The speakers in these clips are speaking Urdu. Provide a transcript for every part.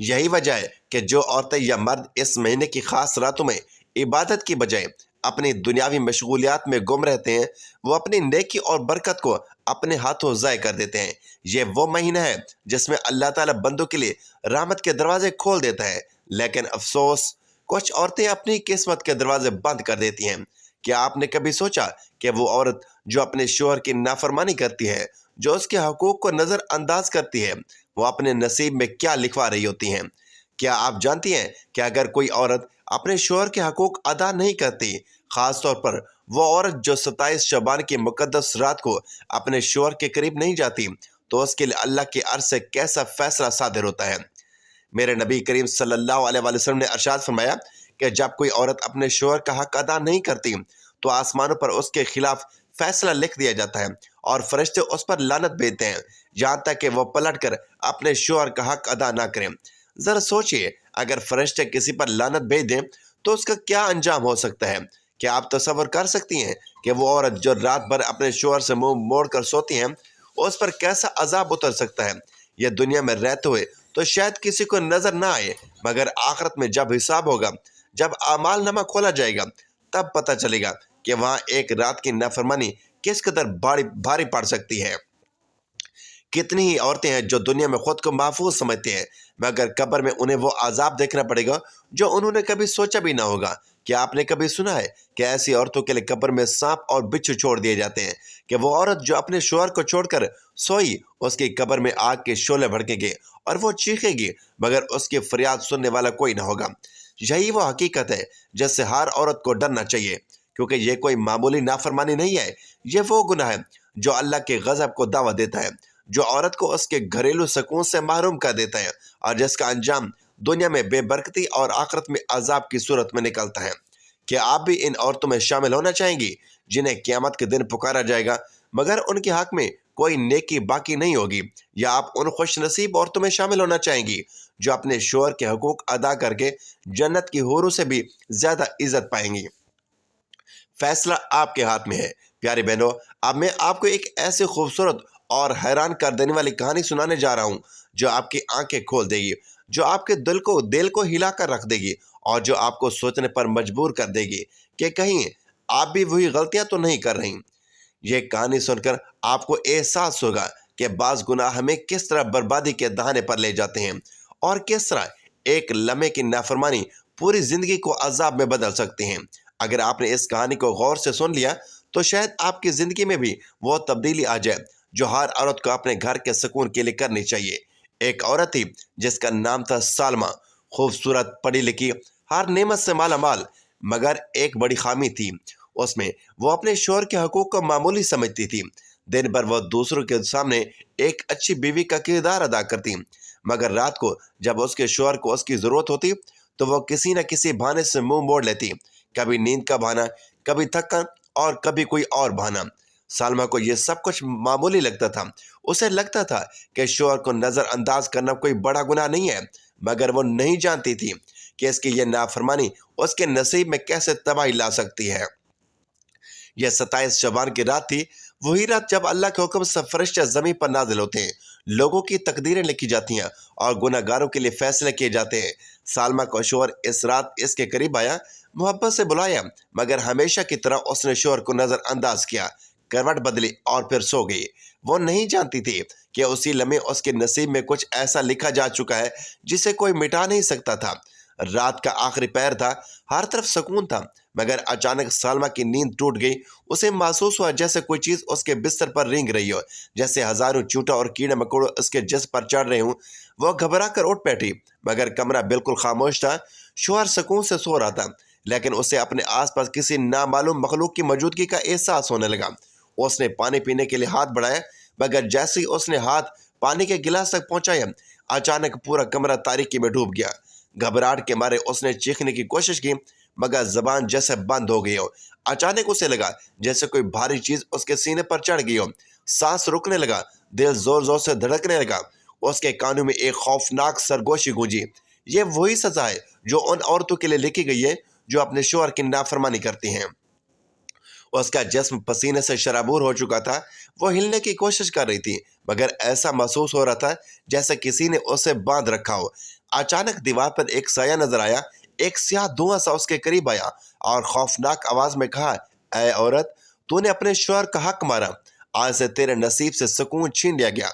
یہی وجہ ہے کہ جو عورتیں یا مرد اس مہینے کی خاص راتوں میں عبادت کی بجائے اپنی دنیاوی مشغولیات میں گم رہتے ہیں، وہ اپنی نیکی اور برکت کو اپنے ہاتھوں ضائع کر دیتے ہیں۔ یہ وہ مہینہ ہے جس میں اللہ تعالیٰ بندوں کے لیے رحمت کے دروازے کھول دیتا ہے، لیکن افسوس کچھ عورتیں اپنی قسمت کے دروازے بند کر دیتی ہیں۔ کیا آپ نے کبھی سوچا کہ وہ عورت جو اپنے شوہر کی نافرمانی کرتی ہے، جو اس کے حقوق کو نظر انداز کرتی ہے، وہ اپنے نصیب میں کیا لکھوا رہی ہوتی ہیں؟ کیا آپ جانتی ہیں کہ اگر کوئی عورت اپنے شوہر کے حقوق ادا نہیں کرتی، خاص طور پر وہ عورت جو 27 شعبان کی مقدس رات کو اپنے شوہر کے قریب نہیں جاتی، تو اس کے لیے اللہ کی عرش سے کیسا فیصلہ صادر ہوتا ہے؟ میرے نبی کریم صلی اللہ علیہ وآلہ وسلم نے ارشاد فرمایا کہ جب کوئی عورت اپنے شوہر کا حق ادا نہیں کرتی تو آسمانوں پر اس کے خلاف فیصلہ لکھ دیا جاتا ہے اور فرشتے اس پر لعنت بھیجتے ہیں یہاں تک کہ وہ پلٹ کر اپنے شوہر کا حق ادا نہ کریں۔ ذرا سوچئے، اگر فرشتے کسی پر لعنت بھیج دیں تو اس کا کیا انجام ہو سکتا ہے؟ کیا آپ تصور کر سکتی ہیں کہ وہ عورت جو رات بھر اپنے شوہر سے منہ موڑ کر سوتی ہیں، اس پر کیسا عذاب اتر سکتا ہے؟ یہ دنیا میں رہتے ہوئے تو شاید کسی کو نظر نہ آئے، مگر آخرت میں جب حساب ہوگا، جب اعمال نامہ کھولا جائے گا، تب پتہ چلے گا کہ وہاں ایک رات کی نافرمانی کس قدر بھاری پڑ سکتی ہے۔ کتنی ہی عورتیں ہیں جو دنیا میں خود کو محفوظ سمجھتے ہیں، مگر قبر میں انہیں وہ عذاب دیکھنا پڑے گا جو انہوں نے کبھی سوچا بھی نہ ہوگا۔ کیا آپ نے کبھی سنا ہے کہ ایسی عورتوں کے لیے قبر میں سانپ اور بچھو چھوڑ دیے جاتے ہیں کہ وہ عورت جو اپنے شوہر کو چھوڑ کر سوئی، اس کی قبر میں آگ کے شعلے بھڑکیں گے اور وہ چیخے گی، مگر اس کی فریاد سننے والا کوئی نہ ہوگا۔ یہی وہ حقیقت ہے جس سے ہر عورت کو ڈرنا چاہیے، کیونکہ یہ کوئی معمولی نافرمانی نہیں ہے، یہ وہ گناہ ہے جو اللہ کے غضب کو دعوت دیتا ہے، جو عورت کو اس کے گھریلو سکون سے محروم کر دیتا ہے اور جس کا انجام دنیا میں بے برکتی اور آخرت میں عذاب کی صورت میں نکلتا ہے۔ کیا آپ بھی ان عورتوں میں شامل ہونا چاہیں گی جنہیں قیامت کے دن پکارا جائے گا مگر ان کے حق میں کوئی نیکی باقی نہیں ہوگی، یا آپ ان خوش نصیب عورتوں میں شامل ہونا چاہیں گی جو اپنے شوہر کے حقوق ادا کر کے جنت کی حوروں سے بھی زیادہ عزت پائیں گی؟ فیصلہ آپ کے ہاتھ میں ہے۔ پیارے بہنوں، اب میں آپ کو ایک ایسی خوبصورت اور حیران کر دینے والی کہانی سنانے جا رہا ہوں جو آپ کی آنکھیں کھول دے گی، جو آپ کے دل کو ہلا کر رکھ دے گی اور جو آپ کو سوچنے پر مجبور کر دے گی کہ کہیں آپ بھی وہی غلطیاں تو نہیں کر رہی۔ یہ کہانی سن کر آپ کو احساس ہوگا کہ بعض گناہ ہمیں کس طرح بربادی کے دہانے پر لے جاتے ہیں اور کس طرح ایک لمحے کی نافرمانی پوری زندگی کو عذاب میں بدل سکتے ہیں۔ اگر آپ نے اس کہانی کو غور سے سن لیا تو شاید آپ کی زندگی میں بھی وہ تبدیلی آ جائے جو ہر عورت کو اپنے گھر کے سکون کے لیے کرنی چاہیے۔ ایک عورت تھی جس کا نام تھا سالمہ، خوبصورت، پڑھی لکھی، ہر نعمت سے مالا مال، مگر ایک بڑی خامی تھی اس میں، وہ اپنے شوہر کے حقوق کو معمولی سمجھتی تھی۔ دن بھر وہ دوسروں کے سامنے ایک اچھی بیوی کا کردار ادا کرتی، مگر رات کو جب اس کے شوہر کو اس کی ضرورت ہوتی تو وہ کسی نہ کسی بہانے سے منہ موڑ لیتی، کبھی نیند کا بہانہ، کبھی تھکن اور کبھی کوئی اور بہانہ۔ سالمہ کو یہ سب کچھ معمولی لگتا تھا، اسے لگتا تھا کہ شوہر کو نظر انداز کرنا کوئی بڑا گناہ نہیں ہے، مگر وہ نہیں جانتی تھی کہ اس کی یہ نافرمانی اس کے نصیب میں کیسے تباہی لا سکتی ہے۔ یہ 27 شعبان کی رات تھی، وہی رات جب اللہ کے حکم سے فرشتے زمین پر نازل ہوتے ہیں، لوگوں کی تقدیریں لکھی جاتی ہیں اور گناہ گاروں کے لیے فیصلے کیے جاتے ہیں۔ سالمہ کا شوہر اس رات اس کے قریب آیا، محبت سے بلایا، مگر ہمیشہ کی طرح اس نے شوہر کو نظر انداز کیا، کروٹ بدلی اور پھر سو گئی۔ وہ نہیں جانتی تھی کہ اسی لمحے اس کے نصیب میں کچھ ایسا لکھا جا چکا ہے جسے کوئی مٹا نہیں سکتا تھا۔ رات کا آخری پہر تھا، ہر طرف سکون تھا، مگر اچانک سالمہ کی نیند ٹوٹ گئی۔ اسے محسوس ہوا جیسے کوئی چیز اس کے بستر پر رینگ رہی ہو، جیسے ہزاروں چونٹا اور کیڑے مکوڑے اس کے جسم پر چڑھ رہے ہوں۔ وہ گھبرا کر اٹھ بیٹھی، مگر کمرہ بالکل خاموش تھا۔ شوہر سکون سے سو رہا تھا، لیکن اسے اپنے آس پاس کسی نامعلوم مخلوق کی موجودگی کا احساس ہونے لگا۔ اس نے پانی پینے کے لیے ہاتھ بڑھایا، مگر جیسے ہی اس نے ہاتھ پانی کے گلاس تک پہنچایا، اچانک پورا کمرہ تاریکی میں ڈوب گیا۔ گھبراہٹ کے مارے اس نے چیخنے کی کوشش کی، مگر زبان جیسے بند ہو گئی ہو۔ اچانک اسے لگا جیسے کوئی بھاری چیز اس کے سینے پر چڑھ گئی ہو، سانس رکنے لگا، دل زور زور سے دھڑکنے لگا۔ اس کے کانوں میں ایک خوفناک سرگوشی گونجی، یہ وہی سزا ہے جو ان عورتوں کے لیے لکھی گئی ہے جو اپنے شوہر کی نافرمانی کرتی ہیں۔ اس کا جسم پسینے سے شرابور ہو چکا تھا، وہ ہلنے کی کوشش کر رہی تھی مگر ایسا محسوس ہو رہا تھا جیسے کسی نے اسے باندھ رکھا ہو۔ اچانک دیوار پر ایک سایہ نظر آیا، ایک سیاہ دھواں سا اس کے قریب آیا اور خوفناک آواز میں کہا، اے عورت، تو نے اپنے شوہر کا حق مارا، آج سے تیرے نصیب سے سکون چھین لیا گیا۔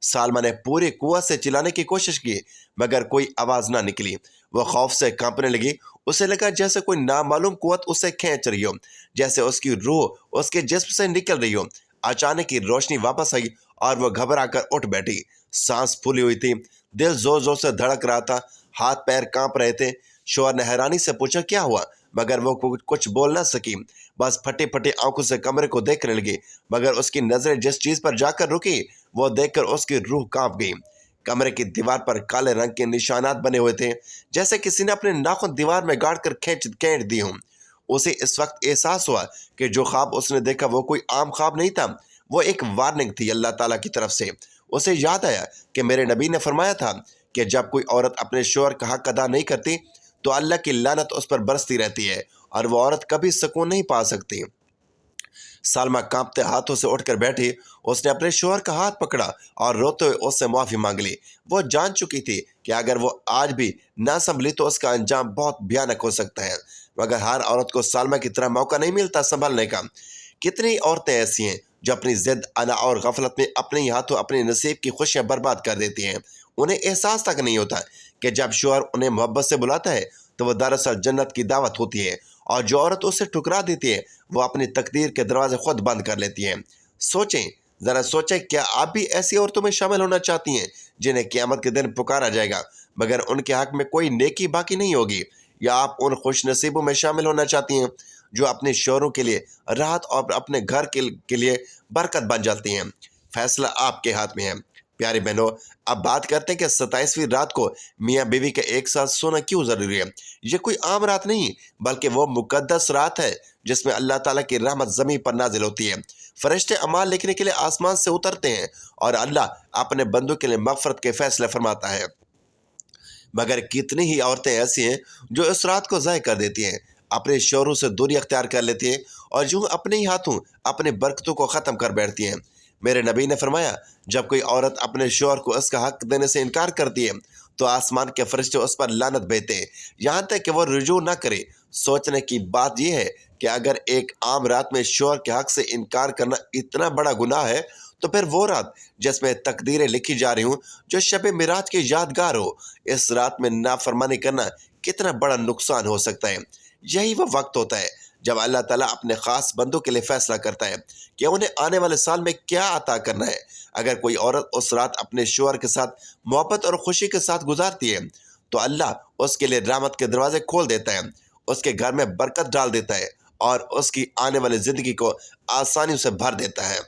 سالمہ نے پوری قوت سے چلانے کی کوشش کی مگر کوئی آواز نہ نکلی۔ وہ خوف سے کانپنے لگی، اسے لگا جیسے کوئی نامعلوم قوت اسے کھینچ رہی ہو، جیسے اس کی روح اس کے جسم سے نکل رہی ہو۔ اچانک ہی روشنی واپس آئی اور وہ گھبرا کر اٹھ بیٹھی۔ سانس پھولی ہوئی تھی، دل زور زور سے دھڑک رہا تھا، ہاتھ پیر کانپ رہے تھے۔ شوہر نے حیرانی سے پوچھا، کیا ہوا؟ مگر وہ کچھ بول نہ سکی، بس پھٹی پھٹی آنکھوں سے کمرے کو دیکھنے لگی۔ مگر اس کی نظریں جس چیز پر جا کر رکی وہ دیکھ کر اس کی روح کانپ گئی۔ کمرے کی دیوار پر کالے رنگ کے نشانات بنے ہوئے تھے، جیسے کسی نے اپنے ناخن دیوار میں گاڑ کر کھینچ دی ہوں۔ اسے اس وقت احساس ہوا کہ جو خواب اس نے دیکھا وہ کوئی عام خواب نہیں تھا، وہ ایک وارننگ تھی اللہ تعالیٰ کی طرف سے۔ اسے یاد آیا کہ میرے نبی نے فرمایا تھا کہ جب کوئی عورت اپنے شوہر کا حق ادا نہیں کرتی تو اللہ کی لعنت اس پر برستی رہتی ہے اور وہ عورت کبھی سکون نہیں پا سکتی۔ سالمہ کانپتے ہاتھوں سے اٹھ کر بیٹھی، اس نے اپنے شوہر کا ہاتھ پکڑا اور روتے ہوئے اس سے معافی مانگ لی۔ وہ جان چکی تھی کہ اگر وہ آج بھی نہ سنبھلی تو اس کا انجام بہت بھیانک ہو سکتا ہے، مگر ہر عورت کو سالمہ کی طرح موقع نہیں ملتا سنبھلنے کا۔ کتنی عورتیں ایسی ہیں جو اپنی ضد، انا اور غفلت میں اپنے ہی ہاتھوں اپنے نصیب کی خوشیاں برباد کر دیتی ہیں۔ انہیں احساس تک نہیں ہوتا کہ جب شوہر انہیں محبت سے بلاتا ہے تو وہ دراصل جنت کی دعوت ہوتی ہے، اور جو عورت اسے ٹھکرا دیتی ہے وہ اپنی تقدیر کے دروازے خود بند کر لیتی ہے۔ ذرا سوچیں، کیا آپ بھی ایسی عورتوں میں شامل ہونا چاہتی ہیں جنہیں قیامت کے دن پکارا جائے گا مگر ان کے حق میں کوئی نیکی باقی نہیں ہوگی؟ یا آپ ان خوش نصیبوں میں شامل ہونا چاہتی ہیں جو اپنے شوہروں کے لیے راحت اور اپنے گھر کے لیے برکت بن جاتی ہیں؟ فیصلہ آپ کے ہاتھ میں ہے۔ پیاری بہنوں، اب بات کرتے ہیں کہ 27ویں رات کو میاں بیوی کا ایک ساتھ سونا کیوں ضروری ہے۔ یہ کوئی عام رات نہیں بلکہ وہ مقدس رات ہے جس میں اللہ تعالیٰ کی رحمت زمین پر نازل ہوتی ہے۔ فرشتے اعمال لکھنے کے لیے آسمان سے اترتے ہیں اور اللہ اپنے بندوں کے لیے مغفرت کے فیصلے فرماتا ہے۔ مگر کتنی ہی عورتیں ایسی ہیں جو اس رات کو ضائع کر دیتی ہیں، اپنے شوہروں سے دوری اختیار کر لیتی ہیں اور یوں اپنے ہی ہاتھوں اپنے برکتوں کو ختم کر بیٹھتی ہیں۔ میرے نبی نے فرمایا، جب کوئی عورت اپنے شوہر کو اس کا حق دینے سے انکار کرتی ہے تو آسمان کے فرشتے اس پر لعنت بھیجتے ہیں یہاں تک کہ وہ رجوع نہ کرے۔ سوچنے کی بات یہ ہے کہ اگر ایک عام رات میں شوہر کے حق سے انکار کرنا اتنا بڑا گناہ ہے تو پھر وہ رات جس میں تقدیریں لکھی جا رہی ہوں، جو شب معراج کی یادگار ہو، اس رات میں نافرمانی کرنا کتنا بڑا نقصان ہو سکتا ہے۔ یہی وہ وقت ہوتا ہے جب اللہ تعالیٰ اپنے خاص بندوں کے لیے فیصلہ کرتا ہے کہ انہیں آنے والے سال میں کیا عطا کرنا ہے۔ اگر کوئی عورت اس رات اپنے شوہر کے ساتھ محبت اور خوشی کے ساتھ گزارتی ہے تو اللہ اس کے لیے رحمت کے دروازے کھول دیتا ہے، اس کے گھر میں برکت ڈال دیتا ہے اور اس کی آنے والی زندگی کو آسانیوں سے بھر دیتا ہے۔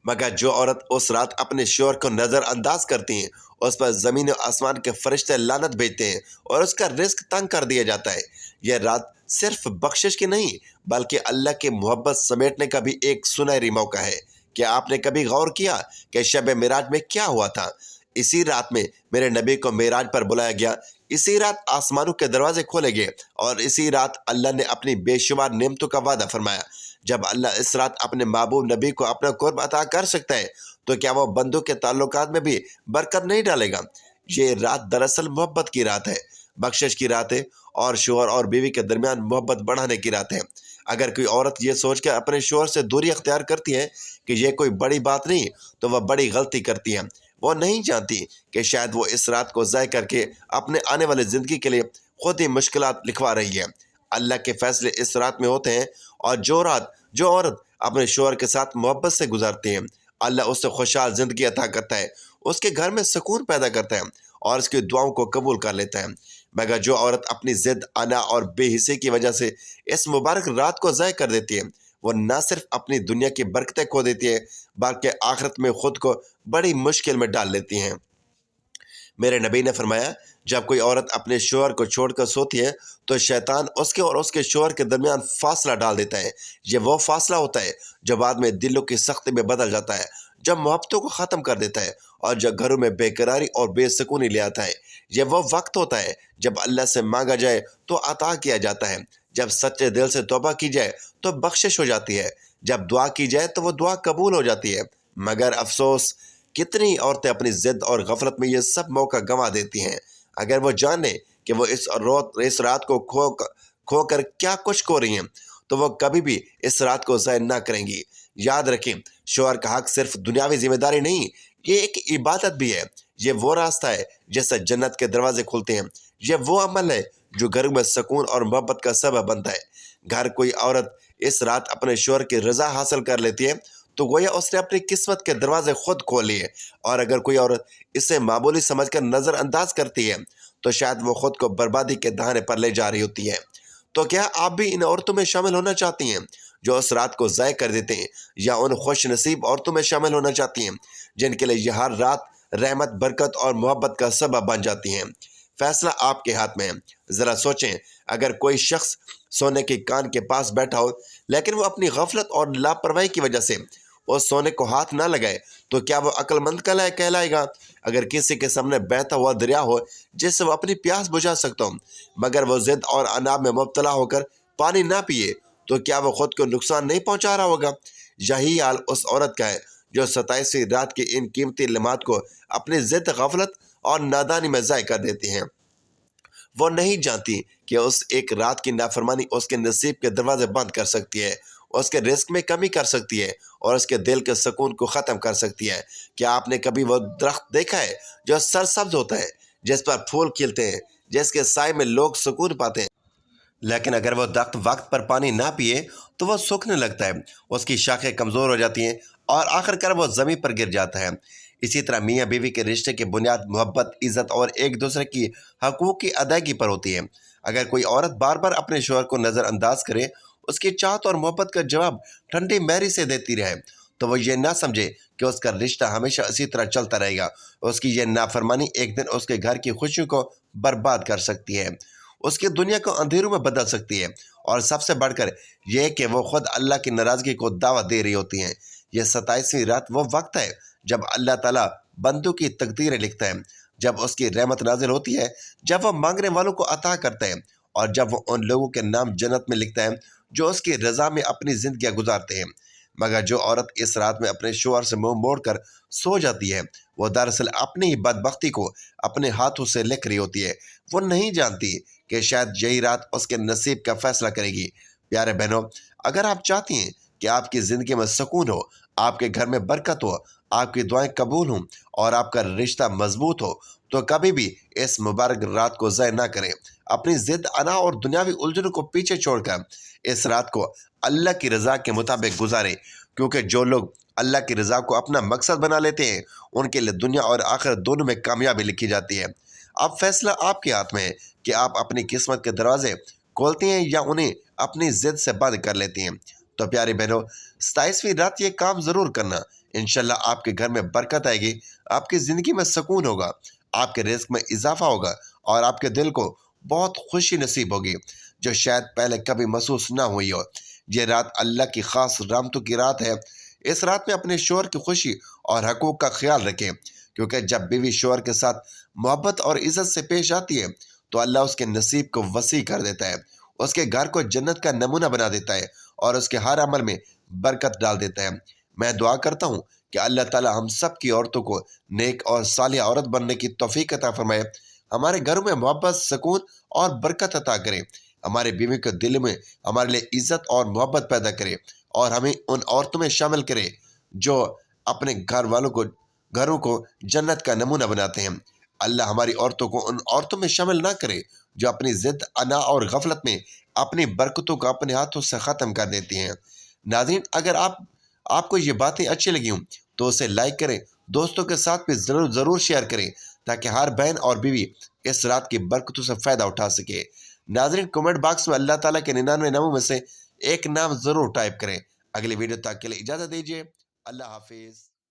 مگر جو عورت اس رات اپنے شوہر کو نظر انداز کرتی ہیں، اس پر زمین و آسمان کے فرشتے لعنت بھیجتے ہیں اور اس کا رزق تنگ کر دیا جاتا ہے۔ یہ رات صرف بخشش کی نہیں بلکہ اللہ کی محبت سمیٹنے کا بھی ایک سنہری موقع ہے۔ کیا آپ نے کبھی غور کیا کہ شب معراج میں کیا ہوا تھا؟ اسی رات میں میرے نبی کو معراج پر بلایا گیا، اسی رات آسمانوں کے دروازے کھولے گئے اور اسی رات اللہ نے اپنی بے شمار نعمتوں کا وعدہ فرمایا۔ جب اللہ اس رات اپنے محبوب نبی کو اپنا قرب عطا کر سکتا ہے تو کیا وہ بندوں کے تعلقات میں بھی برکت نہیں ڈالے گا؟ یہ رات دراصل محبت کی رات ہے، بخشش کی رات ہے اور شوہر اور بیوی کے درمیان محبت بڑھانے کی رات ہے۔ اگر کوئی عورت یہ سوچ کے اپنے شوہر سے دوری اختیار کرتی ہے کہ یہ کوئی بڑی بات نہیں تو وہ بڑی غلطی کرتی ہے۔ وہ نہیں جانتی کہ شاید وہ اس رات کو ضائع کر کے اپنے آنے والی زندگی کے لیے خود ہی مشکلات لکھوا رہی ہے۔ اللہ کے فیصلے اس رات میں ہوتے ہیں اور جو عورت اپنے شوہر کے ساتھ محبت سے گزارتی ہے، اللہ اس سے خوشحال زندگی عطا کرتا ہے، اس کے گھر میں سکون پیدا کرتا ہے اور اس کی دعاؤں کو قبول کر لیتا ہے۔ مگر جو عورت اپنی ضد، انا اور بے حسی کی وجہ سے اس مبارک رات کو ضائع کر دیتی ہے، وہ نہ صرف اپنی دنیا کی برکتیں کھو دیتی ہے بلکہ آخرت میں خود کو بڑی مشکل میں ڈال لیتی ہیں۔ میرے نبی نے فرمایا، جب کوئی عورت اپنے شوہر کو چھوڑ کر سوتی ہے تو شیطان اس کے اور اس کے شوہر کے درمیان فاصلہ ڈال دیتا ہے۔ یہ وہ فاصلہ ہوتا ہے جو بعد میں دلوں کی سختی میں بدل جاتا ہے، جب محبتوں کو ختم کر دیتا ہے اور جو گھروں میں بے قراری اور بے سکونی لے آتا ہے۔ یہ وہ وقت ہوتا ہے جب اللہ سے مانگا جائے تو عطا کیا جاتا ہے، جب سچے دل سے توبہ کی جائے تو بخشش ہو جاتی ہے، جب دعا کی جائے تو وہ دعا قبول ہو جاتی ہے۔ مگر افسوس کتنی عورتیں اپنی ضد اور غفلت میں یہ سب موقع گنوا دیتی ہیں۔ اگر وہ جانیں کہ وہ اس رات کو کھو کر کیا کچھ کھو رہی ہیں تو وہ کبھی بھی اس رات کو ضائع نہ کریں گی۔ یاد رکھیں، شوہر کا حق صرف دنیاوی ذمہ داری نہیں، یہ ایک عبادت بھی ہے۔ یہ وہ راستہ ہے جس سے جنت کے دروازے کھلتے ہیں۔ یہ وہ عمل ہے جو گھر میں سکون اور محبت کا سبب بنتا ہے۔ گھر کوئی عورت اس رات اپنے شوہر کی رضا حاصل کر لیتی ہے تو گویا اس نے اپنی قسمت کے دروازے خود کھول لیے، اور اگر کوئی عورت اسے معمولی سمجھ کر نظر انداز کرتی ہے تو شاید وہ خود کو بربادی کے دہانے پر لے جا رہی ہوتی ہے۔ تو کیا آپ بھی ان عورتوں میں شامل ہونا چاہتی ہیں جو اس رات کو ضائع کر دیتے ہیں، یا ان خوش نصیب عورتوں میں شامل ہونا چاہتی ہیں جن کے لیے یہ ہر رات رحمت، برکت اور محبت کا سبب بن جاتی ہیں؟ فیصلہ آپ کے ہاتھ میں ہے۔ ذرا سوچیں، اگر کوئی شخص سونے کے کان کے پاس بیٹھا ہو لیکن وہ اپنی غفلت اور لاپرواہی کی وجہ سے اس سونے کو ہاتھ نہ لگائے تو کیا وہ عقل مند کہلائے گا؟ اگر کسی کے سامنے بہتا ہوا دریا ہو جس سے وہ اپنی پیاس بجھا سکتا ہو، مگر وہ ضد اور عناد میں مبتلا ہو کر پانی نہ پیے تو کیا وہ خود کو نقصان نہیں پہنچا رہا ہوگا؟ یہی حال اس عورت کا ہے جو 27ویں رات کی ان قیمتی لمحات کو اپنی ضد، غفلت اور نادانی میں ضائع کر دیتی ہیں۔ وہ نہیں جانتی کہ اس ایک رات کی نافرمانی اس کے نصیب کے دروازے بند کر سکتی ہے، اس کے رزق میں کمی کر سکتی ہے اور اس کے دل کے سکون کو ختم کر سکتی ہے۔ کیا آپ نے کبھی وہ درخت دیکھا ہے جو سرسبز ہوتا ہے، جس پر پھول کھلتے ہیں، جس کے سائے میں لوگ سکون پاتے ہیں؟ لیکن اگر وہ درخت وقت پر پانی نہ پیے تو وہ سوکھنے لگتا ہے، اس کی شاخیں کمزور ہو جاتی ہیں اور آخر کار وہ زمین پر گر جاتا ہے۔ اسی طرح میاں بیوی کے رشتے کی بنیاد محبت، عزت اور ایک دوسرے کی حقوق کی ادائیگی پر ہوتی ہے۔ اگر کوئی عورت بار بار اپنے شوہر کو نظر انداز کرے، اس کی چاہت اور محبت کا جواب ٹھنڈی مہری سے دیتی رہے، تو وہ یہ نہ سمجھے کہ اس کا رشتہ ہمیشہ اسی طرح چلتا رہے گا۔ اس کی یہ نافرمانی ایک دن اس کے گھر کی خوشیوں کو برباد کر سکتی ہے، اس کی دنیا کو اندھیروں میں بدل سکتی ہے، اور سب سے بڑھ کر یہ کہ وہ خود اللہ کی ناراضگی کو دعوت دے رہی ہوتی ہیں۔ یہ 27ویں رات وہ وقت ہے جب اللہ تعالیٰ بندوں کی تقدیریں لکھتا ہے، جب اس کی رحمت نازل ہوتی ہے، جب وہ مانگنے والوں کو عطا کرتا ہے، اور جب وہ ان لوگوں کے نام جنت میں لکھتا ہے جو اس کی رضا میں اپنی زندگیاں گزارتے ہیں۔ مگر جو عورت اس رات میں اپنے شوہر سے منہ موڑ کر سو جاتی ہے، وہ دراصل اپنی ہی بدبختی کو اپنے ہاتھوں سے لکھ رہی ہوتی ہے۔ وہ نہیں جانتی کہ شاید یہی رات اس کے نصیب کا فیصلہ کرے گی۔ پیارے بہنوں، اگر آپ چاہتی ہیں کہ آپ کی زندگی میں سکون ہو، آپ کے گھر میں برکت ہو، آپ کی دعائیں قبول ہوں اور آپ کا رشتہ مضبوط ہو، تو کبھی بھی اس مبارک رات کو ضائع نہ کریں۔ اپنی ضد، انا اور دنیاوی الجھنوں کو پیچھے چھوڑ کر اس رات کو اللہ کی رضا کے مطابق گزاریں، کیونکہ جو لوگ اللہ کی رضا کو اپنا مقصد بنا لیتے ہیں ان کے لیے دنیا اور آخرت دونوں میں کامیابی لکھی جاتی ہے۔ اب فیصلہ آپ کے ہاتھ میں ہے کہ آپ اپنی قسمت کے دروازے کھولتی ہیں یا انہیں اپنی ضد سے بند کر لیتی ہیں۔ تو پیاری بہنوں، 27ویں رات یہ کام ضرور کرنا، انشاءاللہ آپ کے گھر میں برکت آئے گی، آپ کی زندگی میں سکون ہوگا، آپ کے رزق میں اضافہ ہوگا اور آپ کے دل کو بہت خوشی نصیب ہوگی جو شاید پہلے کبھی محسوس نہ ہوئی ہو۔ یہ رات اللہ کی خاص رحمتوں کی رات ہے۔ اس رات میں اپنے شوہر کی خوشی اور حقوق کا خیال رکھیں، کیونکہ جب بیوی شوہر کے ساتھ محبت اور عزت سے پیش آتی ہے تو اللہ اس کے نصیب کو وسیع کر دیتا ہے، اس کے گھر کو جنت کا نمونہ بنا دیتا ہے اور اس کے ہر عمل میں برکت ڈال دیتا ہے۔ میں دعا کرتا ہوں کہ اللہ تعالی ہم سب کی عورتوں کو نیک اور صالح عورت بننے کی توفیق عطا فرمائے، ہمارے گھروں میں محبت، سکون اور برکت عطا کرے، ہمارے بیوی کے دل میں ہمارے لیے عزت اور محبت پیدا کرے، اور ہمیں ان عورتوں میں شامل کرے جو اپنے گھروں کو جنت کا نمونہ بناتے ہیں۔ اللہ ہماری عورتوں کو ان عورتوں میں شامل نہ کرے جو اپنی ضد، انا اور غفلت میں اپنی برکتوں کو اپنے ہاتھوں سے ختم کر دیتی ہیں۔ ناظرین، اگر آپ کو یہ باتیں اچھی لگی ہوں تو اسے لائک کریں، دوستوں کے ساتھ بھی ضرور شیئر کریں تاکہ ہر بہن اور بیوی اس رات کی برکتوں سے فائدہ اٹھا سکے۔ ناظرین، کمنٹ باکس میں اللہ تعالیٰ کے 99 ناموں میں سے ایک نام ضرور ٹائپ کریں۔ اگلی ویڈیو تک کے لیے اجازت دیجیے۔ اللہ حافظ۔